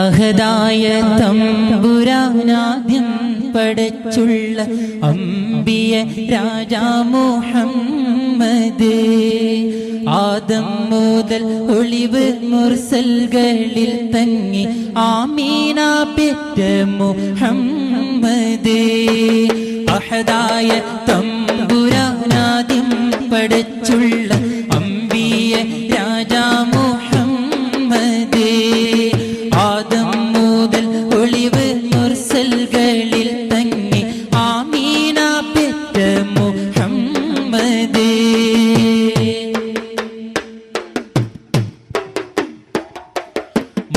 അഹദായ തമ്പുരാനാദ്യം പടച്ചുള്ള അമ്പിയ രാജാ മുഹമ്മദ് ആദം മുതൽ ഒളിവ് മുർസൽകളിൽ തങ്ങി ആമീന പെറ്റ മുഹമ്മദ് അഹദായ തമ്പുരാനാദ്യം പടച്ചുള്ള അമ്പിയ രാജാ മുഹമ്മദ് ആദം മുതൽ ഒളിവ് മുർസൽകളിൽ തങ്ങി ആമീന പെറ്റ മുഹമ്മദ്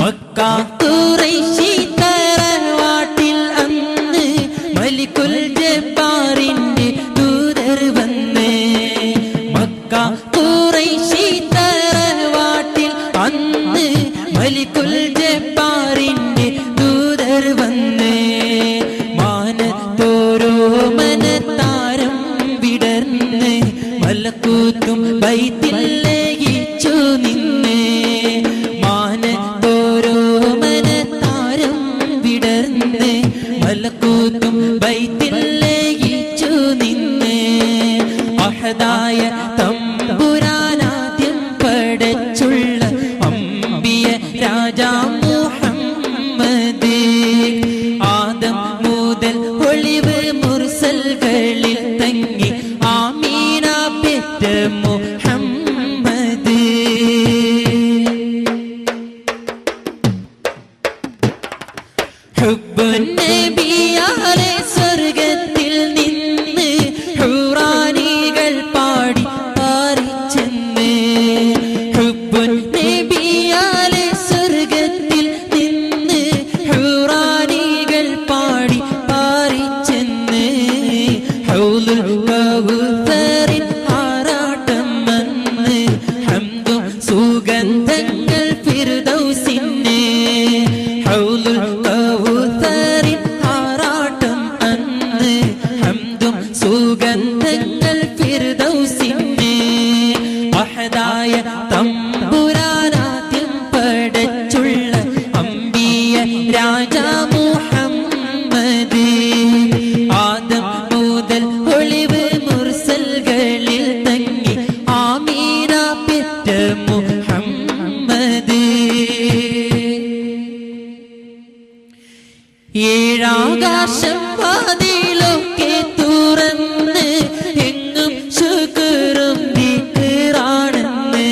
മക്ക ഖുറൈശി തറവാട്ടിൽ അന്ന് മലിക്കുൽ ജബ്ബാറിന്റെ ദൂതർ വന്ന് മക്ക ഖുറൈശി തറവാട്ടിൽ അന്ന് മലിക്കുൽ ജബ്ബാറിന്റെ ദൂതർ വന്ന് മാനത്തോരോ മനത്താരം വിടർന്ന് മലക്കൂത്തും ബൈത്തിൽ ലയിച്ചു നിന്ന് മാനത്തോരോ മനത്താരം വിടർന്ന് മലക്കൂത്തും ബൈത്തിൽ ലയിച്ചു നിന്ന് അഹദായ തമ്പുരാനാദ്യം പടച്ചുള്ള അമ്പിയ രാജാ മുഹമ്മദ് ആദം മുതൽ ഒളിവ് മുർസൽകളിൽ തങ്ങി ആമീന പെറ്റ മുഹമ്മദ് ഹുബ്ബുൻ നബിയാലെ സ്വർഗത്തിൽ നിന്ന് ഹുറാനികൾ പാടി പാറിച്ചെന്ന് ഹുബ്ബുൻ നബിയാലെ സ്വർഗത്തിൽ നിന്ന് ഹുറാനികൾ പാടി പാറിച്ചെന്ന് ഹൗലുൽ കൗസറിൻ ആറാട്ടം വന്ന് ഹംദും സുഗന്ധങ്ങൾ ഫിർദൗസിന് ഹൗലുൽ കൗസറിൻ ആറാട്ടം അന്ന് ഹംദും സുഗന്ധങ്ങൾ ഫിർദൗസിന് അഹദായ തമ്പുരാനാദ്യം പടച്ചുള്ള അമ്പിയ രാജാ മുഹമ്മദ് ആദം മുതൽ ഒളിവ് മുർസൽകളിൽ തങ്ങി ആമീന പെറ്റ മുഹമ്മദ് ഏഴാകാശം വാതിലൊക്കെ തുറന്ന് എങ്ങും ശുക്റും ദിക്റാണെന്ന്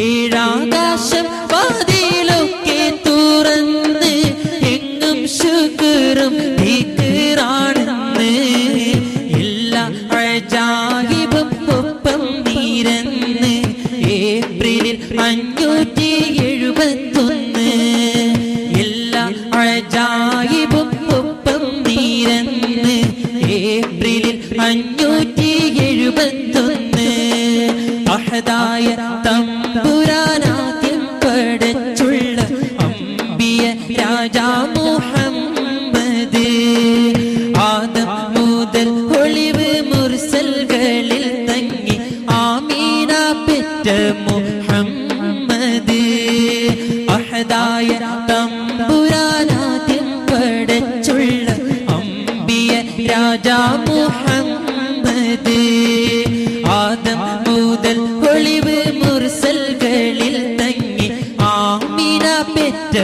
ഏഴാകാശം വാതിലൊക്കെ തുറന്ന് എങ്ങും ശുക്റും ദിക്റാണെന്ന് എല്ലാ അജായിബും ഒപ്പം നിരന്ന് ഏപ്രിലിൽ 571 എല്ലാ അജായിബും ഒപ്പം നിരന്ന് ഏപ്രിലിൽ 571 അഹദായ തമ്പുരാനാദ്യം പടച്ചുള്ള അമ്പിയ രാജാ മുഹമ്മദ് ആദം മുതൽ ഒളിവ് മുർസൽകളിൽ തങ്ങി ആമീന പെറ്റ മുഹമ്മദ് അഹദായ തമ്പുരാനാദ്യം പടച്ചുള്ള അമ്പിയ രാജാ മുഹമ്മദ് ആദം മുതൽ ഒളിവ് മുർസൽകളിൽ തങ്ങി ആമീന പെറ്റ